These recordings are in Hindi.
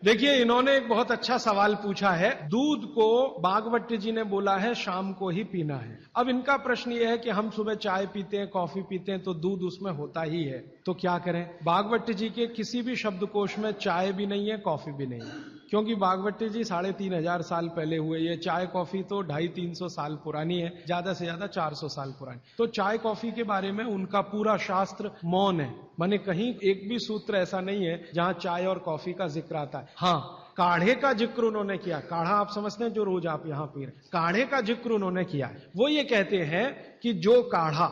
देखिए, इन्होंने एक बहुत अच्छा सवाल पूछा है। दूध को भागवत जी ने बोला है शाम को ही पीना है। अब इनका प्रश्न यह है कि हम सुबह चाय पीते हैं, कॉफी पीते हैं, तो दूध उसमें होता ही है, तो क्या करें? भागवत जी के किसी भी शब्दकोश में चाय भी नहीं है, कॉफी भी नहीं है, क्योंकि भागवत जी 3500 साल पहले हुए। ये चाय कॉफी तो 250-300 साल पुरानी है, ज्यादा से ज्यादा 400 साल पुरानी। तो चाय कॉफी के बारे में उनका पूरा शास्त्र मौन है, माने कहीं एक भी सूत्र ऐसा नहीं है जहां चाय और कॉफी का जिक्र आता है। हाँ, काढ़े का जिक्र उन्होंने किया। काढ़ा आप समझते हैं जो रोज आप यहां पी रहे, काढ़े का जिक्र उन्होंने किया। वो ये कहते हैं कि जो काढ़ा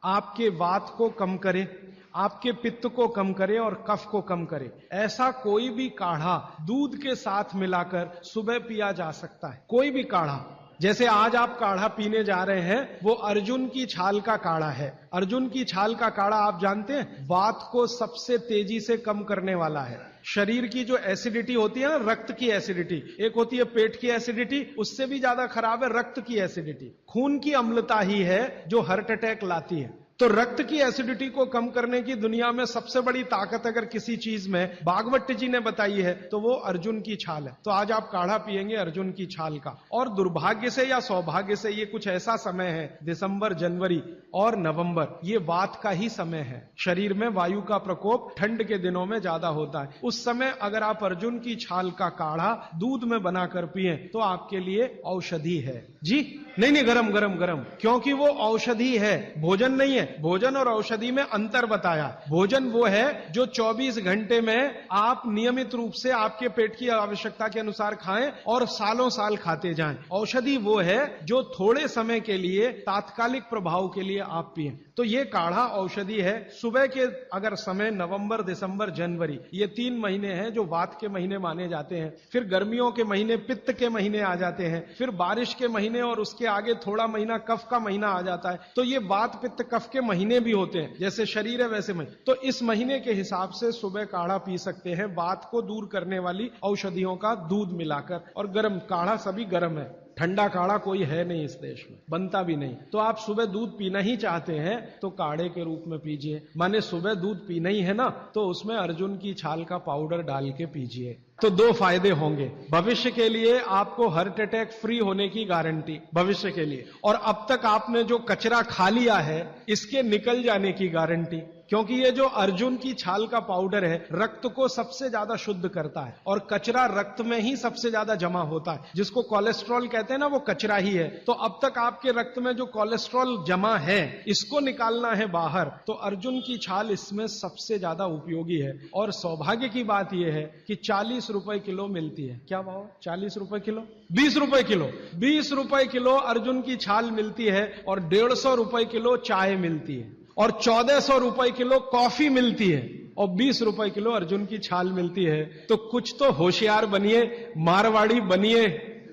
आपके वात को कम करे, आपके पित्त को कम करे और कफ को कम करे, ऐसा कोई भी काढ़ा दूध के साथ मिलाकर सुबह पिया जा सकता है। कोई भी काढ़ा, जैसे आज आप काढ़ा पीने जा रहे हैं, वो अर्जुन की छाल का काढ़ा है। अर्जुन की छाल का काढ़ा आप जानते हैं, वात को सबसे तेजी से कम करने वाला है। शरीर की जो एसिडिटी होती है ना, रक्त की एसिडिटी, एक होती है पेट की एसिडिटी, उससे भी ज्यादा खराब है रक्त की एसिडिटी। खून की अम्लता ही है जो हार्ट अटैक लाती है। तो रक्त की एसिडिटी को कम करने की दुनिया में सबसे बड़ी ताकत अगर किसी चीज में भागवत जी ने बताई है तो वो अर्जुन की छाल है। तो आज आप काढ़ा पिएंगे अर्जुन की छाल का। और दुर्भाग्य से या सौभाग्य से ये कुछ ऐसा समय है, दिसंबर, जनवरी और नवंबर, ये वात का ही समय है। शरीर में वायु का प्रकोप ठंड के दिनों में ज्यादा होता है। उस समय अगर आप अर्जुन की छाल का काढ़ा दूध में बनाकर पिए तो आपके लिए औषधि है। जी नहीं, गरम गरम गरम, क्योंकि वो औषधि है, भोजन नहीं है। भोजन और औषधि में अंतर बताया। भोजन वो है जो 24 घंटे में आप नियमित रूप से आपके पेट की आवश्यकता के अनुसार खाएं और सालों साल खाते जाएं। औषधि वो है जो थोड़े समय के लिए, तात्कालिक प्रभाव के लिए आप पिएं। तो ये काढ़ा औषधि है। सुबह के अगर समय नवंबर, दिसंबर, जनवरी, ये 3 महीने हैं जो वात के महीने माने जाते हैं। फिर गर्मियों के महीने पित्त के महीने आ जाते हैं। फिर बारिश के महीने और उसके आगे थोड़ा महीना कफ का महीना आ जाता है। तो ये वात पित्त कफ के महीने भी होते हैं, जैसे शरीर है वैसे महीने। तो इस महीने के हिसाब से सुबह काढ़ा पी सकते हैं, वात को दूर करने वाली औषधियों का दूध मिलाकर। और गर्म काढ़ा सभी गर्म है, ठंडा काढ़ा कोई है नहीं इस देश में, बनता भी नहीं। तो आप सुबह दूध पीना ही चाहते हैं तो काढ़े के रूप में पीजिए। माने सुबह दूध पीना ही है ना, तो उसमें अर्जुन की छाल का पाउडर डाल के पीजिए। तो 2 फायदे होंगे। भविष्य के लिए आपको हार्ट अटैक फ्री होने की गारंटी, भविष्य के लिए। और अब तक आपने जो कचरा खा लिया है इसके निकल जाने की गारंटी, क्योंकि ये जो अर्जुन की छाल का पाउडर है रक्त को सबसे ज्यादा शुद्ध करता है। और कचरा रक्त में ही सबसे ज्यादा जमा होता है, जिसको कोलेस्ट्रॉल कहते हैं ना, वो कचरा ही है। तो अब तक आपके रक्त में जो कोलेस्ट्रॉल जमा है इसको निकालना है बाहर, तो अर्जुन की छाल इसमें सबसे ज्यादा उपयोगी है। और सौभाग्य की बात यह है कि 40 रुपए किलो मिलती है। क्या भाव? 40 रुपए किलो, 20 रुपए किलो, 20 रुपए किलो अर्जुन की छाल मिलती है। और 150 रुपए किलो चाय मिलती है। और 1400 रुपए किलो कॉफी मिलती है। और 20 रुपए किलो अर्जुन की छाल मिलती है। तो कुछ तो होशियार बनिए, मारवाड़ी बनिए,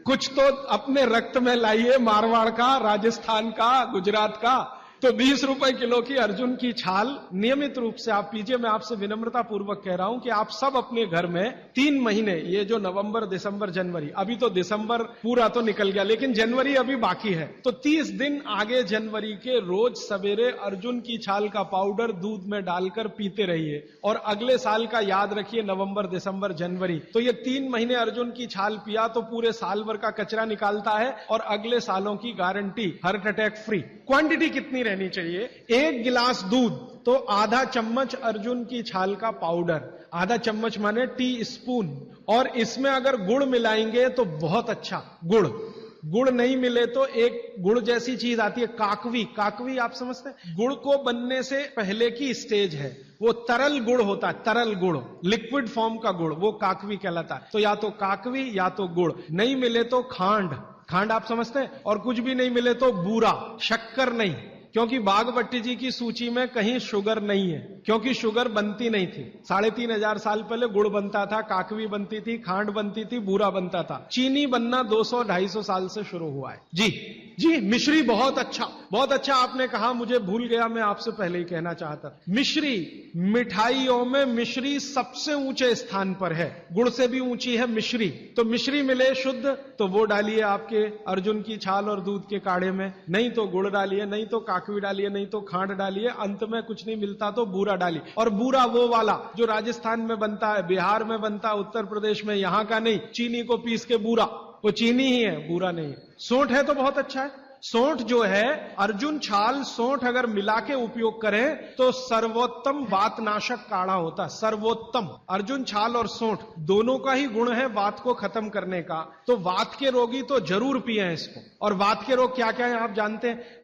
कुछ तो अपने रक्त में लाइए, मारवाड़ का, राजस्थान का, गुजरात का। तो 20 रुपए किलो की अर्जुन की छाल नियमित रूप से आप पीजिए। मैं आपसे विनम्रता पूर्वक कह रहा हूं कि आप सब अपने घर में 3 महीने, ये जो नवंबर, दिसंबर, जनवरी, अभी तो दिसंबर पूरा तो निकल गया लेकिन जनवरी अभी बाकी है, तो 30 दिन आगे जनवरी के रोज सवेरे अर्जुन की छाल का पाउडर दूध में डालकर पीते रहिए। और अगले साल का याद रखिए, नवंबर, दिसंबर, जनवरी, तो ये 3 महीने अर्जुन की छाल पिया तो पूरे साल भर का कचरा निकालता है। और अगले सालों की guarantee, heart attack free. Quantity कितनी रहनी चाहिए? 1 गिलास दूध तो आधा चम्मच अर्जुन की छाल का पाउडर, आधा चम्मच माने टीस्पून। और इसमें अगर गुड़ मिलाएंगे तो बहुत अच्छा। गुड़ नहीं मिले तो एक गुड़ जैसी चीज आती है, काकवी। काकवी आप समझते हैं? गुड़ को बनने से पहले की स्टेज है, वो तरल गुड़ होता है, तरल गुड़, लिक्विड फॉर्म का गुड़, वो काकवी कहलाता है। तो या तो काकवी या तो गुड़, नहीं मिले तो खांड आप समझते हैं? और कुछ भी नहीं मिले तो बूरा, शक्कर नहीं, क्योंकि भागवत जी की सूची में कहीं शुगर नहीं है, क्योंकि शुगर बनती नहीं थी। 3500 साल पहले गुड़ बनता था, काकवी बनती थी, खांड बनती थी, बूरा बनता था। चीनी बनना 200-250 साल से शुरू हुआ है। जी, मिश्री बहुत अच्छा। बहुत अच्छा आपने कहा, मुझे भूल गया, मैं आपसे पहले ही कहना चाहता था। मिश्री, मिठाइयों में मिश्री सबसे ऊंचे स्थान पर है, गुड़ से भी ऊंची है मिश्री। तो मिश्री मिले शुद्ध तो वो डालिए आपके अर्जुन की छाल और दूध के काढ़े में, नहीं तो गुड़ डालिए, नहीं तो काकवी डालिए, नहीं तो खांड डालिए, अंत में कुछ नहीं मिलता तो बूरा डालिए। और बूरा वो वाला जो राजस्थान में बनता है, बिहार में बनता है, उत्तर प्रदेश में, यहां का नहीं, चीनी को पीस के बूरा, वो चीनी ही है, बूरा नहीं है। सोंठ है तो बहुत अच्छा है। सोंठ जो है, अर्जुन छाल सोंठ अगर मिला के उपयोग करें तो सर्वोत्तम वातनाशक काढ़ा होता है, सर्वोत्तम। अर्जुन छाल और सोंठ दोनों का ही गुण है वात को खत्म करने का, तो वात के रोगी तो जरूर पिए इसको। और वात के रोग क्या क्या है आप जानते हैं?